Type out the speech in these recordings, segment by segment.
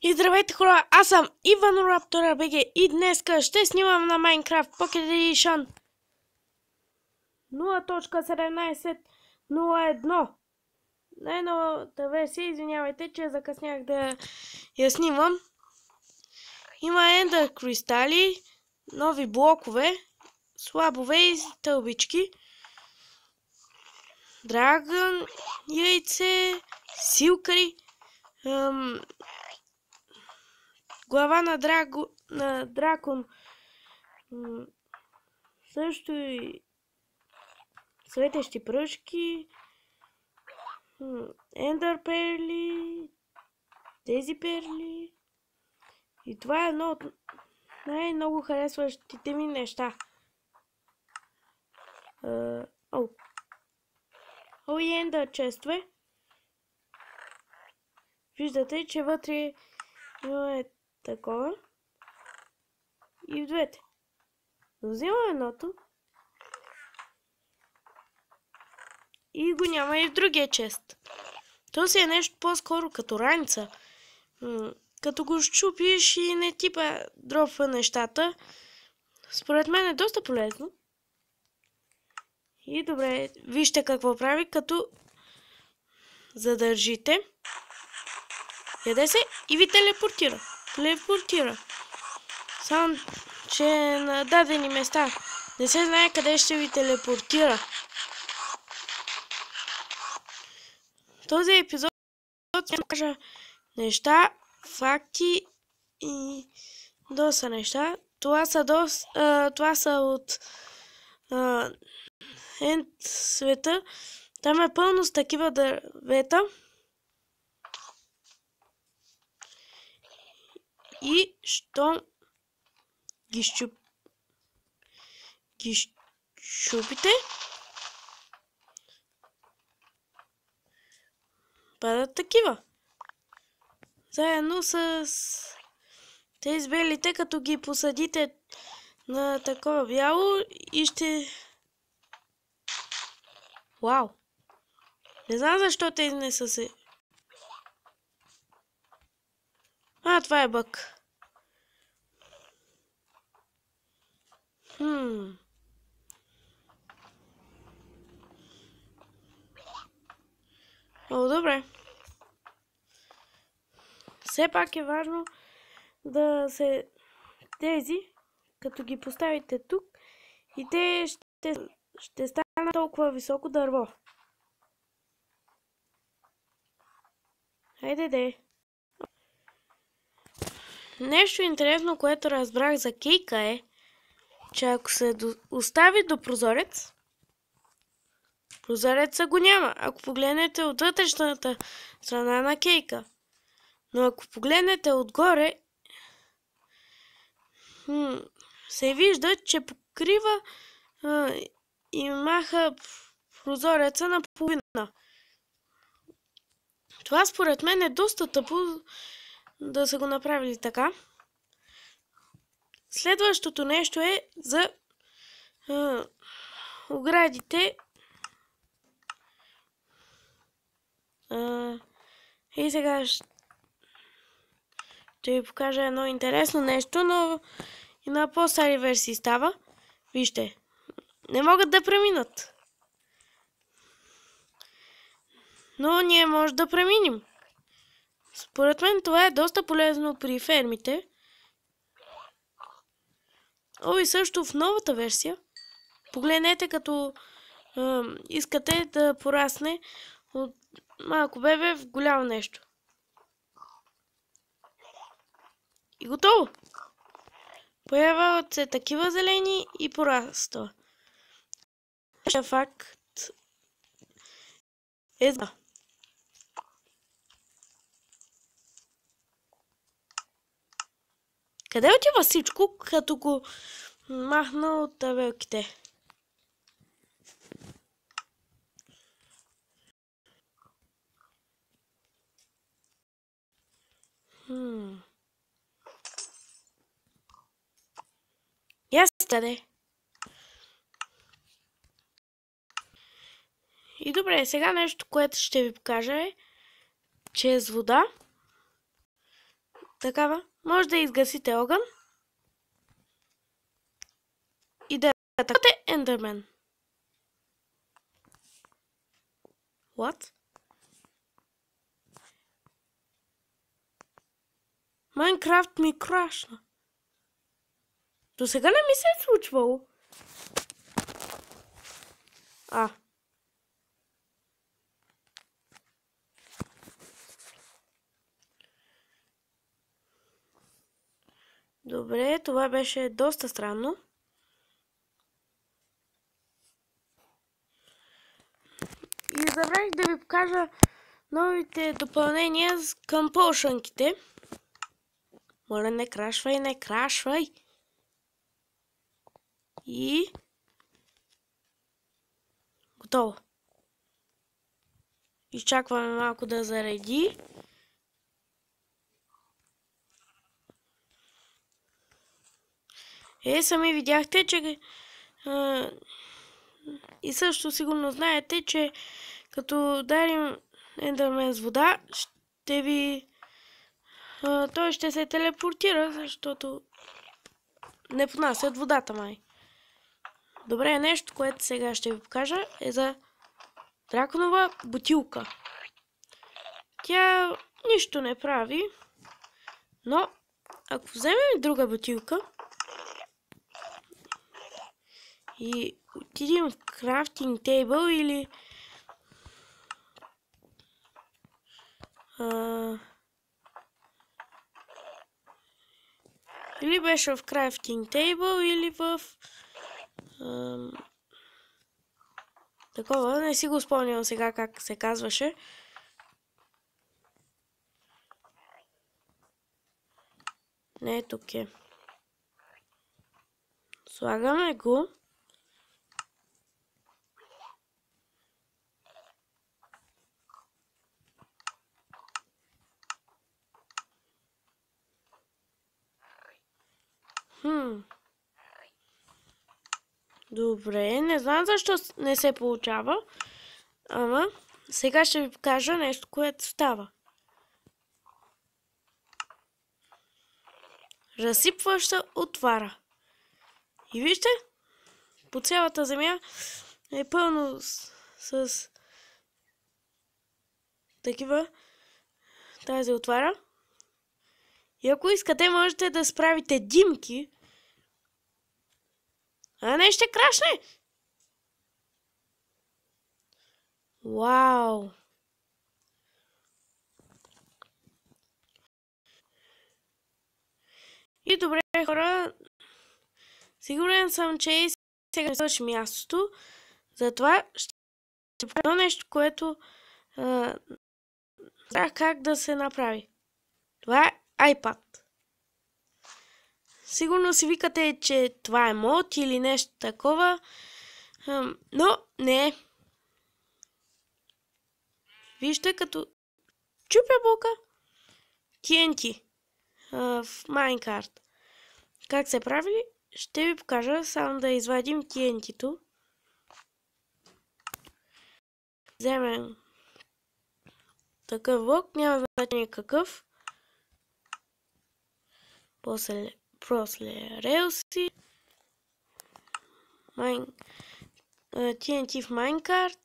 И здравейте хора, аз съм Иванораптора БГ и днеска ще снимам на Minecraft Pocket Edition 0.17.01. Най-новата версия, извинявайте, че закъснях да я снимам. Има ендър кристали, нови блокове, слабове и стълбички, драгън, яйце, силкари, глава на дракон, също и светещи пръчки, ендър перли, тези перли. И това е едно от най-много харесващите ми неща. И ендър честове. Виждате, че вътре имаме такова. И в двете. Взимам едното. И го няма и в другия чест. То си е нещо по-скоро като раница. Като го щупиш и не типа дропва нещата. Според мен е доста полезно. И добре, вижте какво прави, като задържите. Яде се и ви телепортира. Само, че на дадени места не се знае къде ще ви телепортира. Този епизод ще кажа неща, факти и доста неща. Това са от Енд света. Там е пълно с такива дървета. И щом ги щупите, падат такива. Заедно с тези белите, като ги посадите на такова бяло и ще... Вау! Не знам защо тези не са се... Това е бък. О, добре. Все пак е важно да се... Тези, като ги поставите тук, и те ще стане толкова високо дърво. Хайде де. Нещо интересно, което разбрах за кейка е, че ако се остави до прозорец, прозореца го няма. Ако погледнете от вътрешната страна на кейка. Но ако погледнете отгоре, се вижда, че покрива и маха прозореца на половина. Това според мен е доста тъпо да са го направили така. Следващото нещо е за оградите. И сега ще ви покажа едно интересно нещо, но и на по-стари версии става. Вижте, не могат да преминат. Но ние може да преминем. Според мен това е доста полезно при фермите. И също в новата версия. Погледнете, като искате да порасне от малко бебе в голямо нещо. И готово. Появяват се такива зелени и пораства. Факт е за. Къде отива всичко, като го махна от табелките? Ястаде. И добре, сега нещо, което ще ви покажа е, че с вода такава. Може да изгасите огън. И да атакувате Ендермен. What? Майнкрафт ми крашна. До сега не ми се е случвало. Добре, това беше доста странно. И забравих да ви покажа новите допълнения към полшънките. Моля, не крашвай, не крашвай. И... готово. Изчакваме малко да зареди. Сами видяхте, че... и също сигурно знаете, че като дарим Ендермен с вода, ще ви... той ще се телепортира, защото не понасят водата май. Добре, нещо, което сега ще ви покажа е за драконова бутилка. Тя нищо не прави, но ако вземем друга бутилка и отидем в крафтинг тейбъл или или беше в крафтинг тейбъл или в такова, не си го спомням сега как се казваше. Не, тук е. Слагаме го. Добре, не знам защо не се получава, ама сега ще ви покажа нещо, което става. Разсипваща отвара. И вижте, по цялата земя е пълно с такива тази отвара. И ако искате, можете да справите димки. А не, ще крашне! Вау! И добре, хора, сигурен съм, че сега ще свърши мястото. Затова ще покажа нещо, което знах как да се направи. Това е iPad. Сигурно си викате, че това е мод или нещо такова, но не е. Вижте, като чупя блока TNT в Minecraft. Как се прави? Ще ви покажа, само да извадим TNT-то. Вземем такъв блок, няма значение какъв. После релси. TNT в Minecraft.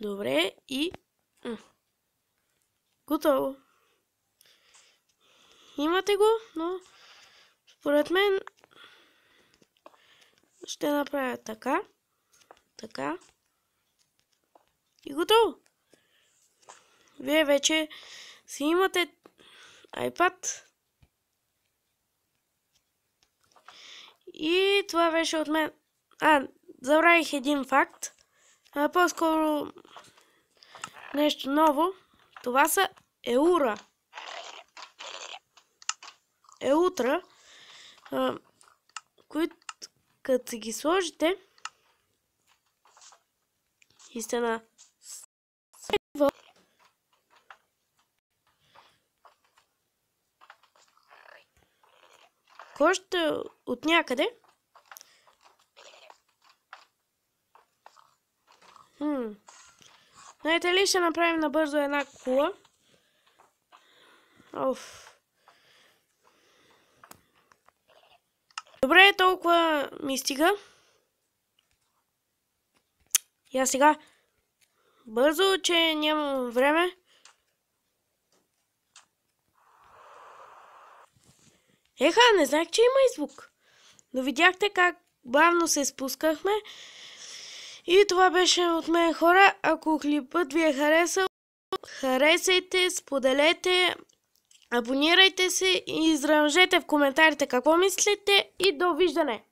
Добре, и готово. Имате го, но според мен ще направя така, така и готово. Вие вече си имате iPad. И това беше от мен. Забравих един факт. По-скоро нещо ново. Това са еутра, които като си ги сложите и сте на кожата от някъде. Знаете ли, ще направим набързо една кула. Оф. Добре, толкова ми стига. Я сега. Бързо, че нямам време. Еха, не знаех, че има и звук. Но видяхте как бавно се спускахме. И това беше от мен, хора. Ако клипът ви е харесал, харесайте, споделете, абонирайте се и изразете в коментарите какво мислите и довиждане!